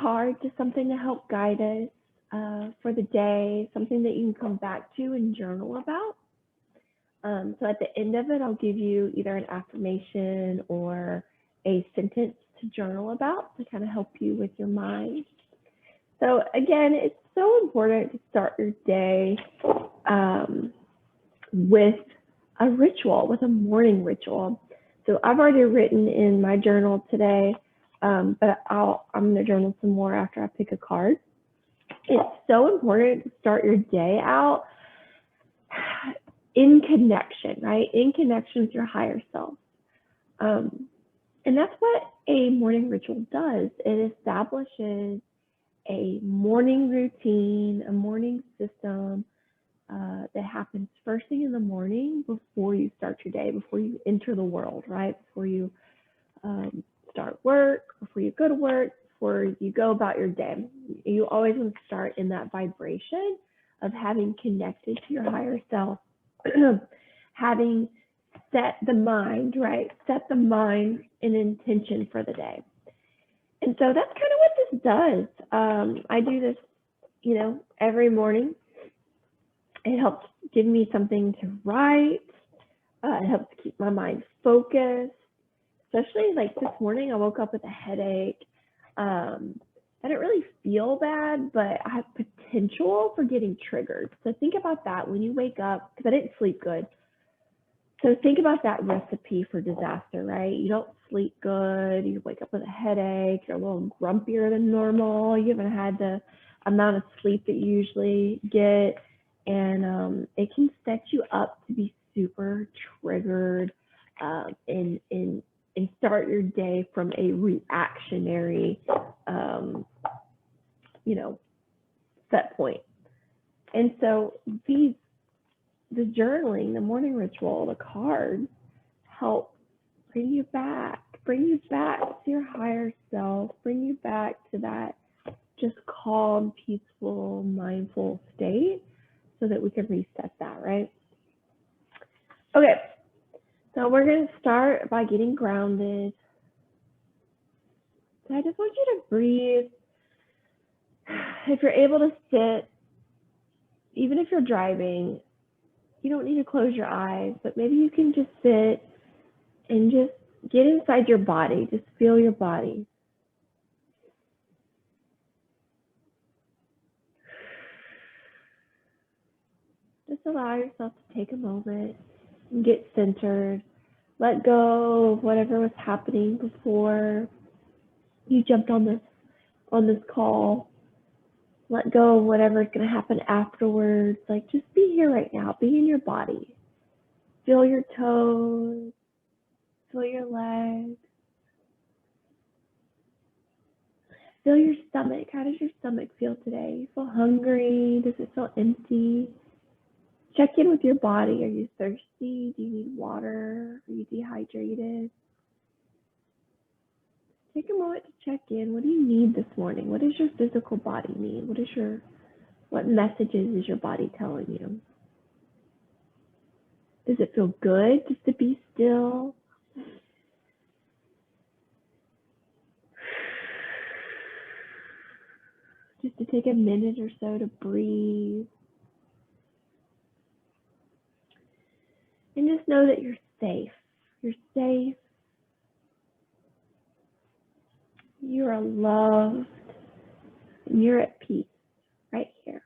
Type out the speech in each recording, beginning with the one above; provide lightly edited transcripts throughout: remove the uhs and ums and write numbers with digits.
card, just something to help guide us for the day, something that you can come back to and journal about. So at the end of it, I'll give you either an affirmation or a sentence to journal about to kind of help you with your mind. So again, it's so important to start your day with a ritual, with a morning ritual. So I've already written in my journal today, but I'm going to journal some more after I pick a card. It's so important to start your day out in connection, right? In connection with your higher self. And that's what a morning ritual does. It establishes a morning routine, a morning system that happens first thing in the morning before you start your day, before you enter the world, right? Before you start work, before you go to work, before you go about your day. You always want to start in that vibration of having connected to your higher self, having set the mind, right? Set the mind in intention for the day. And so that's kind of what this does. I do this, every morning. It helps give me something to write. It helps keep my mind focused, especially like this morning, I woke up with a headache. I didn't really feel bad, but I have potential for getting triggered. So think about that when you wake up, because I didn't sleep good. So think about that recipe for disaster, right? You don't sleep good, you wake up with a headache, you're a little grumpier than normal, you haven't had the amount of sleep that you usually get, and it can set you up to be super triggered and start your day from a reactionary, set point. And so the journaling, the morning ritual, the cards help bring you back to your higher self, bring you back to that just calm, peaceful, mindful state so that we can reset that, right? Okay, so we're going to start by getting grounded. So I just want you to breathe. If you're able to sit, even if you're driving, you don't need to close your eyes, but maybe you can just sit and just get inside your body. Just feel your body. Just allow yourself to take a moment and get centered. Let go of whatever was happening before you jumped on this call. Let go of whatever's going to happen afterwards. Like, just be here right now. Be in your body. Feel your toes. Feel your legs. Feel your stomach. How does your stomach feel today? You feel hungry? Does it feel empty? Check in with your body. Are you thirsty? Do you need water? Are you dehydrated? Take a moment to check in. What do you need this morning? What does your physical body need? What messages is your body telling you? Does it feel good just to be still? Just to take a minute or so to breathe. And just know that you're safe. You're safe. You are loved. And you're at peace right here.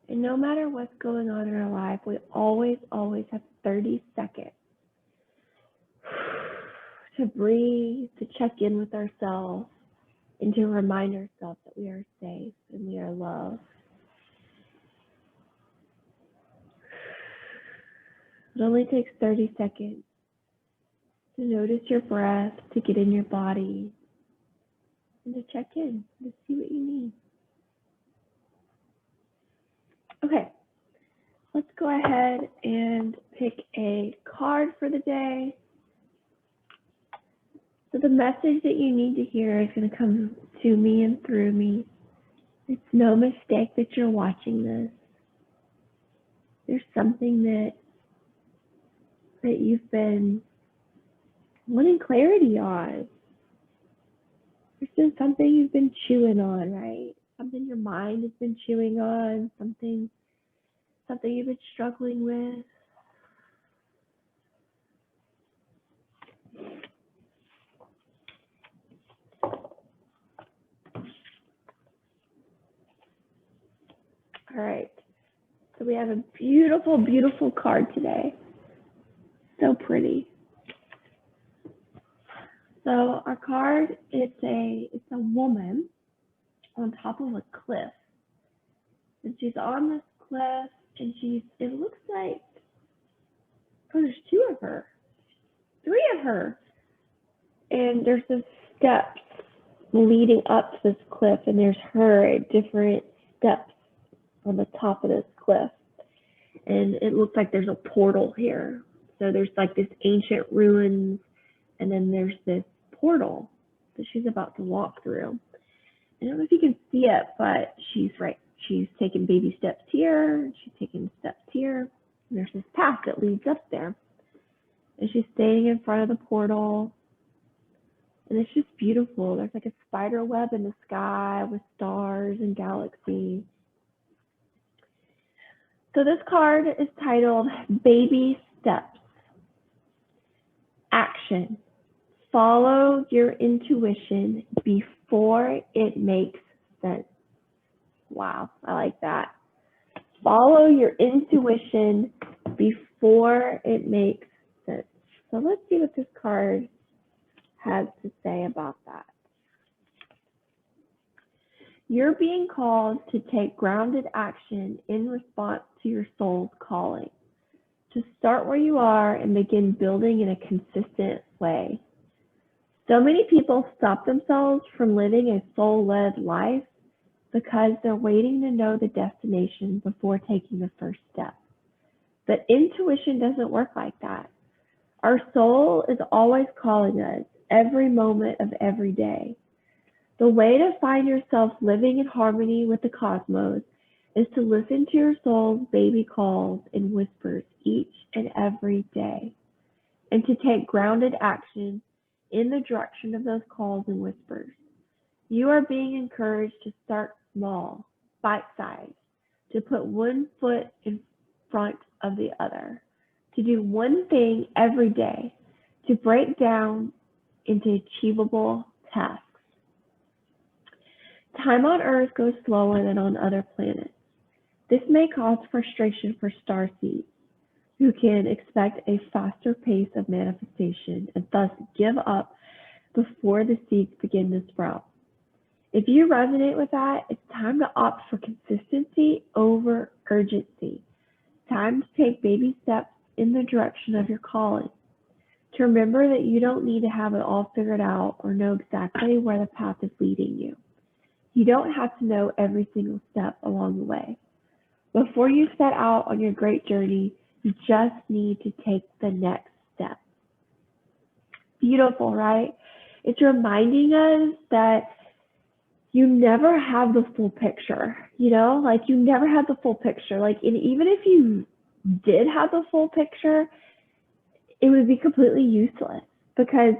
And no matter what's going on in our life, we always have 30 seconds to breathe, to check in with ourselves, and to remind ourselves that we are safe and we are loved. It only takes 30 seconds to notice your breath, to get in your body, and to check in, to see what you need. Okay, let's go ahead and pick a card for the day. So the message that you need to hear is going to come to me and through me. It's no mistake that you're watching this. There's something that you've been wanting clarity on. There's been something you've been chewing on, right? Something your mind has been chewing on, something you've been struggling with. All right. So we have a beautiful, beautiful card today. So pretty. So our card, it's a woman on top of a cliff. And she's on this cliff and it looks like, oh, there's two of her, three of her. And there's this steps leading up to this cliff, and there's her at different steps on the top of this cliff. And it looks like there's a portal here. So there's like this ancient ruins, and then there's this portal that she's about to walk through. I don't know if you can see it, but she's taking baby steps here, she's taking steps here, and there's this path that leads up there. And she's standing in front of the portal, and it's just beautiful. There's like a spider web in the sky with stars and galaxies. So this card is titled Baby Steps. Action. Follow your intuition before it makes sense. Wow, I like that. Follow your intuition before it makes sense. So let's see what this card has to say about that. You're being called to take grounded action in response to your soul's calling, to start where you are and begin building in a consistent way. So many people stop themselves from living a soul-led life because they're waiting to know the destination before taking the first step. But intuition doesn't work like that. Our soul is always calling us every moment of every day. The way to find yourself living in harmony with the cosmos is to listen to your soul's baby calls and whispers each and every day, and to take grounded action in the direction of those calls and whispers. You are being encouraged to start small, bite-sized, to put one foot in front of the other, to do one thing every day, to break down into achievable tasks. Time on Earth goes slower than on other planets. This may cause frustration for starseeds, who can expect a faster pace of manifestation and thus give up before the seeds begin to sprout. If you resonate with that, it's time to opt for consistency over urgency. Time to take baby steps in the direction of your calling. To remember that you don't need to have it all figured out or know exactly where the path is leading you. You don't have to know every single step along the way. Before you set out on your great journey, you just need to take the next step. Beautiful, right? It's reminding us that you never have the full picture, you never have the full picture. And even if you did have the full picture, it would be completely useless because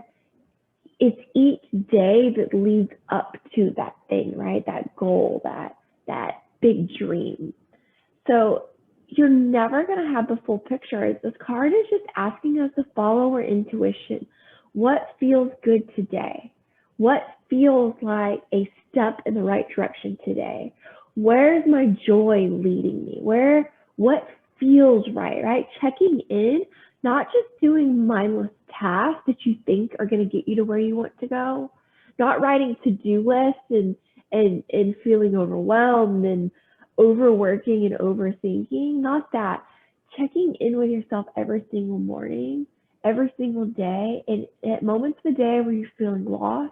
it's each day that leads up to that thing, right? That goal, that big dream. So you're never going to have the full picture. This card is just asking us to follow our intuition. What feels good today? What feels like a step in the right direction today? Where is my joy leading me? What feels right? Checking in, not just doing mindless tasks that you think are going to get you to where you want to go, not writing to-do lists and feeling overwhelmed and overworking and overthinking, not that. Checking in with yourself every single morning, every single day, and at moments of the day where you're feeling lost,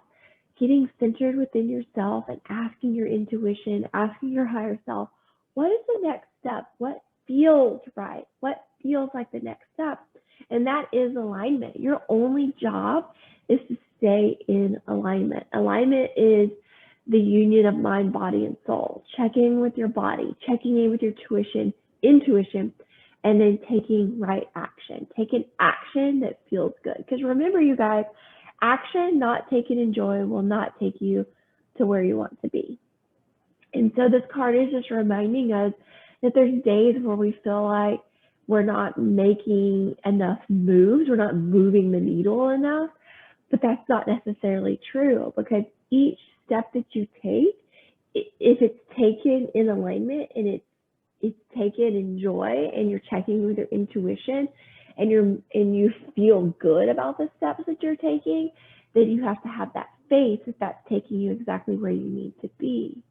getting centered within yourself and asking your intuition, asking your higher self, what is the next step? What feels right? What feels like the next step? And that is alignment. Your only job is to stay in alignment. Alignment is the union of mind, body, and soul. Checking with your body, checking in with your intuition, and then taking right action. Taking action that feels good. Because remember, you guys, action not taken in joy will not take you to where you want to be. And so this card is just reminding us that there's days where we feel like we're not making enough moves, we're not moving the needle enough, but that's not necessarily true, because each step that you take, if it's taken in alignment and it's taken in joy, and you're checking with your intuition, and you feel good about the steps that you're taking, then you have to have that faith that that's taking you exactly where you need to be.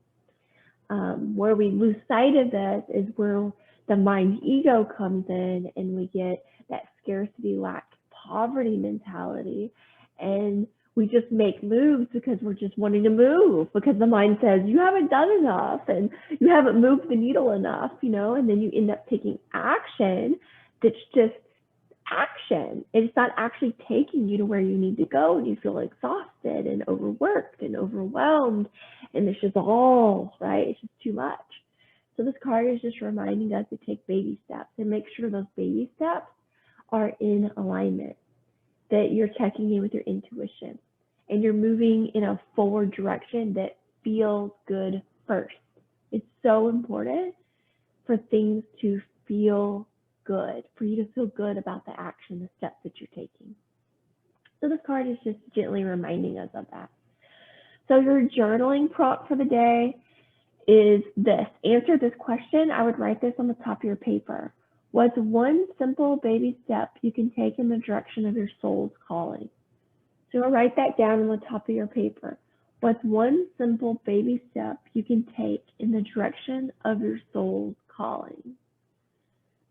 Where we lose sight of this is where the mind ego comes in, and we get that scarcity, lack, poverty mentality, and we just make moves because we're just wanting to move, because the mind says you haven't done enough and you haven't moved the needle enough, and then you end up taking action that's just action. It's not actually taking you to where you need to go, and you feel exhausted and overworked and overwhelmed, and it's just all, right? It's just too much. So this card is just reminding us to take baby steps and make sure those baby steps are in alignment, that you're checking in with your intuition and you're moving in a forward direction that feels good first. It's so important for things to feel good, for you to feel good about the action, the steps that you're taking. So this card is just gently reminding us of that. So your journaling prompt for the day is this. Answer this question. I would write this on the top of your paper. What's one simple baby step you can take in the direction of your soul's calling? So write that down on the top of your paper. What's one simple baby step you can take in the direction of your soul's calling?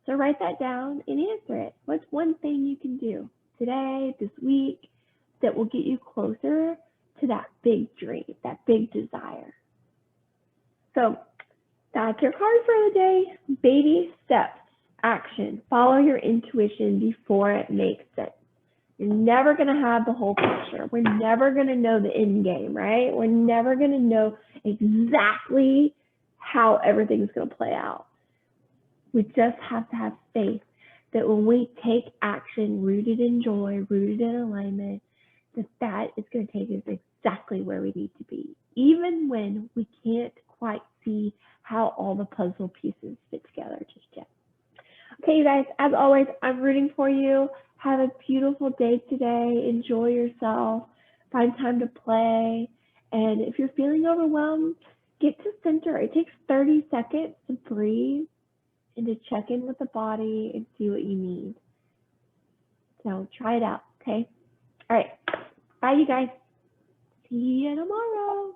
So write that down and answer it. What's one thing you can do today, this week, that will get you closer to that big dream, that big desire? So that's your card for the day. Baby steps, action. Follow your intuition before it makes sense. You're never going to have the whole picture. We're never going to know the end game, right? We're never going to know exactly how everything's going to play out. We just have to have faith that when we take action rooted in joy, rooted in alignment, that is going to take us exactly where we need to be, even when we can't quite see how all the puzzle pieces fit together just yet. Okay, you guys, as always, I'm rooting for you. Have a beautiful day today. Enjoy yourself. Find time to play. And if you're feeling overwhelmed, get to center. It takes 30 seconds to breathe and to check in with the body and see what you need. So try it out, okay? All right. Bye, you guys. See you tomorrow.